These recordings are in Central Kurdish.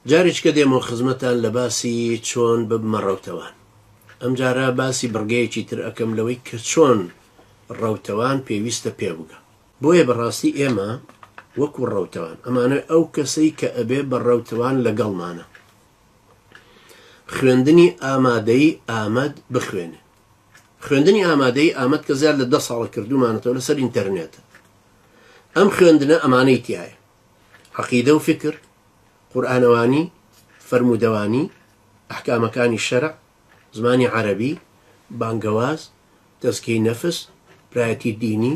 جارێک کە دێمەوە خزمەتان لە باسی چۆن ببمە ڕەوتەوان. ئەم جارە باسی بڕگەیەکی تر ئەەکەم لەوەی کە چۆن ڕەوتەوان پێویستە پێ بگە. بۆیە بەڕاستی ئێمە وەکو ڕەوتەوان ئەمانە ئەو کەسەی کە ئەبێ بە ڕەوتەوان لەگەڵمانە. خوێندنی ئامادەی ئامەد بخوێنێ. خوێندنی ئامادەی ئامەد کە زیاد لە 10 ساڵە کردومانەتەوە لەسەر ئینتەرنێتە. ئەم خوێندنە ئەمانەی تایە: عەقیدە و فکر، قورئانەوانی، فەرموودەوانی، ئەحکامەکانی شەرع، زمانی عەرەبی، بانگەواز، تەزکیەی نەفس، برایەتی دینی،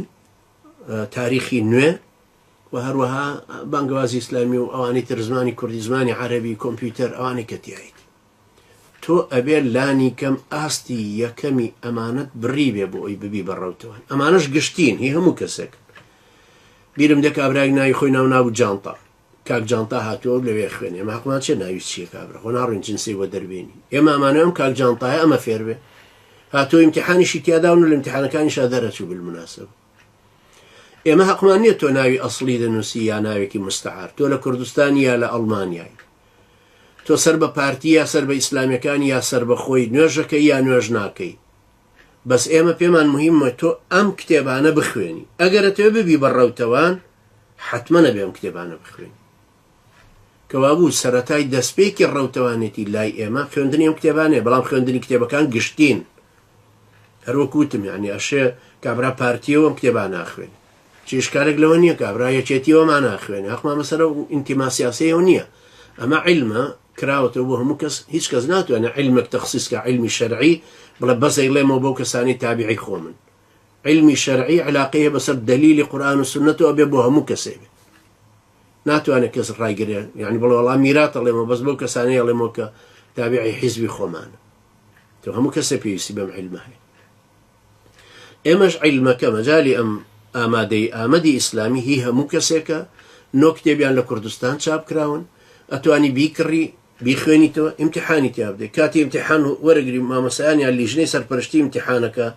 تاریخی نوێ و هەروەها بانگەوازی ئیسلامی و ئەوانەی تر، زمانی کوردی، زمانی عەرەبی، کۆمپیوتەر، ئەوانەی کە تاییت. تۆ ئەبێ لانی کەم ئاستی یەکەمی ئەمانەت بڕی بێ بۆ ئەوی ببی بە ڕەوتەوان. ئەمانەش گشتین، هی هەموو کەسێک. بیرم دێ کابراایك ناوی خۆی ناو جانتا، کاک جانتا هاتووە لەوێ خوێنێ. ئێمە حەقمان چێ ناوی چییە کابرا؟ خۆ ناڕوین جنسی بۆ دەربێنی. ئێمە ئەمانە ئەم کاک جانتایە ئەمە فێر بێ. هاتووە ئیمتیحانیشی تیاداون و لە ئیمتیحانەکانیشا دەرەچوو بالمناسبە. ئێمە حەقمان نییە تۆ ناوی ئەسڵی دەنووسی یا ناوێکی مستعار. تۆ لە کوردستانی یا لە ئەڵمانیای. تۆ سەر بە پارتی یا سەر بە ئیسلامیەکانی یا سەر بە خۆی نوێژەکەی یا نوێژ ناکەی. بەس ئێمە پێمان مهمە تۆ ئەم کتێبانە بخوێنی. ئەگەرە تۆ ببی بە ڕەوتەوان حتممە نەبێ ئەم کتێبانە بخوێنی. کەوابوو سەرەتای دەستپێکی ڕەوتەوانێتی لای ئێمە خوێندنی ئەم کتێبانێ، بەڵام خوێندنی کتێبەکان گشتین. هەروەکوتم یعنی ئەشێ کابرا پارتیەوە ئەم کتێبان ناخوێنی. چی ئشکالێک لەوە نییە کابرا یەکێتیەوەمان ناخوێنێ. حەقمان بەسەر ئینتیما سیاسیەوە نییە. ئەمە عیلمە کراوەتەوە بۆ هەموو کەس. هیچ کەس ناتوانێت عیلمێک تەخسیسکە عیلمی شەرعی بڵێ بەسەی لێمەوە بەو کەسانی تابعی خۆمن. علمی شەرعی علاقەیە بەسەر دەلیلی قورئان و سنەتەوە بێ بۆ هەموو کەسێ بێ. ناتوانێت کەس ڕایگرێ یعنی بڵێ وەڵام میراتە لێمە بەس بەو کەسانەیە لێمەوە کە تابعی حیزبی خۆمانە. تۆ هەموو کەسێ پێویستی بەم عیلمە هەیە. ئێمەش عیلمەکە مەجالی ئەم ئامادەی ئامەدی ئیسلامی هی هەموو کەسێکە. نۆ کتێبیان لە کوردستان چاپ کراون، ئەتوانی بیکڕی بیخوێنیتەوە، ئیمتیحانی تیا بدەیت. کاتی ئیمتیحان وەرەگری مامۆسایان لیژنەی سەرپەرشتی ئیمتیحانەکە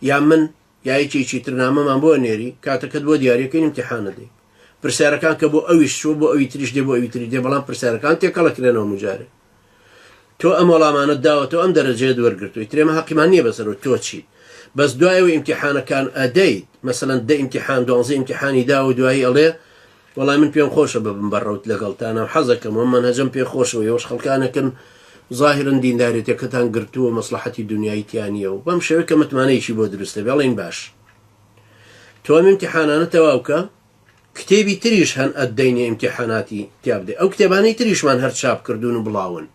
یا من یا یەکێکی تر نامەمان بۆ نێری کاتەکەت بۆ دیاریەکەی ئیمتیحانە دەی. پرسیارەکان کە بۆ ئەویش چوو بۆ ئەوی تریش دێ بۆ ئەوی تری دێ، بەڵام پرسیارەکان تێکەڵەکرێنەوە مجارێ. تۆ ئەم وەڵامانت داوەتەوە ئەم دەرەجەیەت وەرگرتووی ترێمە حەقیمان نییە بەسەرەوە تۆ چیت. بەس دوایەوە ئیمتیحانەکان ئەدەیت مەسەڵەن 10 ئیمتیحان 12 ئیمتیحانی دا و دوایی ئەڵێ وەڵام من پێم خۆشە ببم بەڕەوت لەگەڵتانە و حەزەکەم و منهەجەم پێ خۆشەوە. ئێوەش خەڵکانەکەن ظاهرن دینداریەتەکەتان گرتووە مەسلحەتی دنیای تیانیە و بەم شێوە کە متمانەیەکی بۆ دروستە بێڵین باش. تۆ ئەم ئیمتیحانانە تەواو بکە، کتێبی تریش هەن ئەدەینێ ئیمتیحاناتی تیا بدەی. ئەو کتێبانەی تریشمان هەر چاپ کردوون و بڵاون.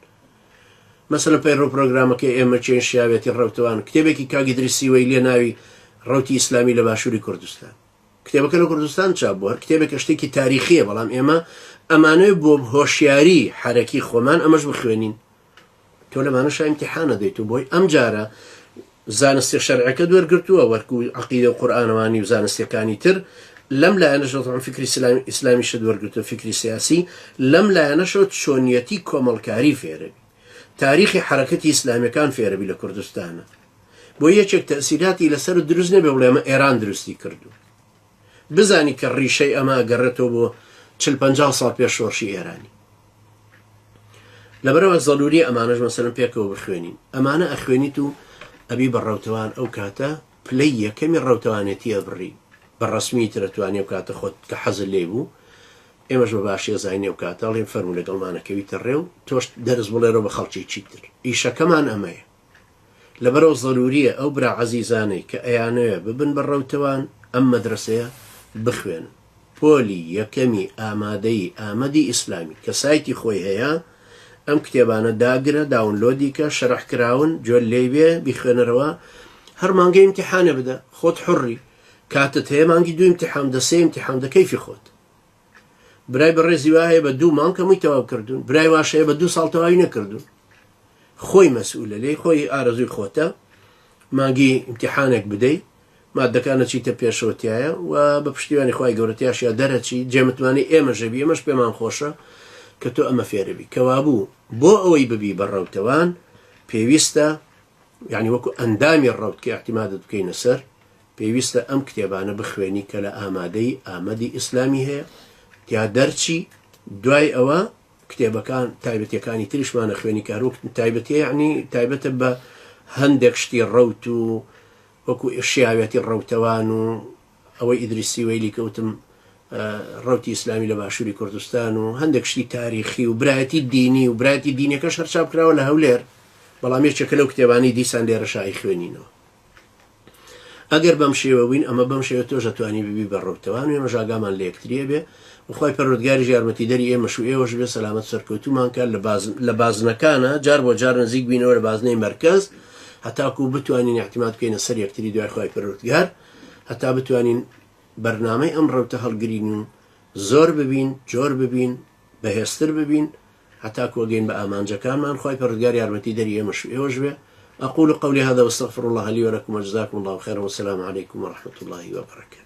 مەسەڵەن پەیڕۆ پرۆگرامەکەی ئێمە چێن شیاوێتی ڕەوتەوان، کتێبێکی کاگی دریسیوەی لێ ناوی ڕەوتی ئیسلامی لە باشووری کوردستان. کتێبەکە لە کوردستان چاپ بووە، کتێبێکە شتێکی تاریخیە، بەڵام ئێمە ئەمانەوە بۆ هۆشیاری حرەکی خۆمان ئەمەش بخوێنین. تۆ لەمانەش ئیمتیحانە دەیت و بۆی ئەم جارە زانستی شەرعەکە دووەرگرتووە وەرکو عەقیدە و قورئانەوانی و زانستیەکانی تر. لەم لایەنەشەوە فکری ئیسلامیش دووەرگرتووە، فکری سیاسی. لەم لایەنەشەوە چۆنیەتی کۆمەڵکاری فێرەبی، تاریخی حرەکەتی ئیسلامیەکان فێرەبی لە کوردستانە. بۆ یەکێک تەسیراتی لەسەر دروست نەبێ بڵێ ئەمە ئێران دروستی کردو. بزانی کە ڕیشەی ئەمە گەڕێتەوە بۆ 40-50 ساڵ پێش شۆڕشی ئێرانی. لەبەرەوە زەڵوری ئەمانەش مەسەڵەن پێکەوە بخوێنین. ئەمانە ئەخوێنیت و ئەبی بە ڕەوتەوان ئەو کاتە پلەی یەکەمی ڕەوتەوانێتی ئەبڕی. بە ڕەسمی ترەتوانێ و کاتە خۆت کە حەزت لێ بوو. ئێمەش بە باشی زانینێ و کاتە ئەڵێن فەرموو لەگەڵمانەکەویتە ڕێ و تۆش دەرز بڵێرەوە بە خەڵکی چیتر. ئیشەکەمان ئەمەیە. لەبەرەوە زەڵوریە ئەو برا عەزیزانەی کە ئەیانەوێ ببن بە ڕەوتەوان ئەم مەدرسەیە بخوێن. پۆلی یەکەمی ئامادەی ئامەدی ئیسلامی کە سایتی خۆی هەیە، ئەم کتێبانە داگرە، داونلۆدی کە، شەرح کراون، جۆل لێ بێ بیخوێنەرەوە. هەر مانگە ئیمتیحانە بدە، خۆت حوڕی. کاتت هەیە مانگی 2 ئیمتیحان دە، 3 ئیمتیحان دە، کەیفی خۆت. برای بەڕێزی وا هەیە بە 2 مانگ هەمووی تەواو کردوون، برای واش هەیە بە 2 ساڵ تەواوی نەکردوون. خۆی مەسئولە لێی، خۆی ئارەزووی خۆتە. مانگی ئیمتیحانێک بدەیت، مادەکانە چیتە پێشەوەتیایە و بە پشتیوانی خوای گەورەتیاشیا دەرەچی جێمتوانی ئێمە ژەبی، ئێمەش پێمان خۆشە کە تۆ ئەمە فێرەبی. کەوابوو بۆ ئەوەی ببی بە ڕەوتەوان پێویستە، یعنی وەکو ئەندامی ڕەوت کە احتیمادت بکەینە سەر، پێویستە ئەم کتێبانە بخوێنی کە لە ئامادەی ئامەدی ئیسلامی هەیە، تیا دەرچی. دوای ئەوە کتێبەکان تایبەتیەکانی تریشمانە خوێنی کاروک تایبەتی یعنی تایبەتە بە هەندێک شتی ڕەوت و وەکو شیاوێتی ڕەوتەوان و ئەوەی ئیدریسی وەیلی کەوتم ڕەوتی ئیسلامی لە باشووری کوردستان و هەندێک شتی تاریخی و برایەتی دینی و برایەتی دینەکەش هەر چاپ کراوە لە هەولێر بەڵام یەکێکە لەو کتێبانی دیسان لێرە شای خوێنینەوە. ئەگەر بەم شێوەوین ئەمە بەم شێوە تۆش دەتوانی ببی بە ڕەوتەوان و ئێمە ژاگامان لە یەکتریە بێ بخوای پەروەردگاری یارمەتی دەری ئێمەش و ئێوەش بێ سەلامەت سەرکەوتومان کات لە بازنەکانە جار بۆ جار نزیک بینەوە لە بازنەی مەرکەز هەتاکو بتوانین احتیمات بکەینە سەر یەکتری دوای خوای پەروەردگار هەتا بتوانین بەرنامەی ئەم ڕەوتە هەڵگرین و زۆر ببین جۆر ببین بەهێزتر ببین هەتاکو گەین بە ئامانجەکانمان خوای پەروەردگار یارمەتی دەری ئێمەش و ئێوەش بێ. أقول قولي هذا واستغفر الله لي ولكم وجزاكم الله خيرا والسلام عليكم ورحمة الله وبركاته.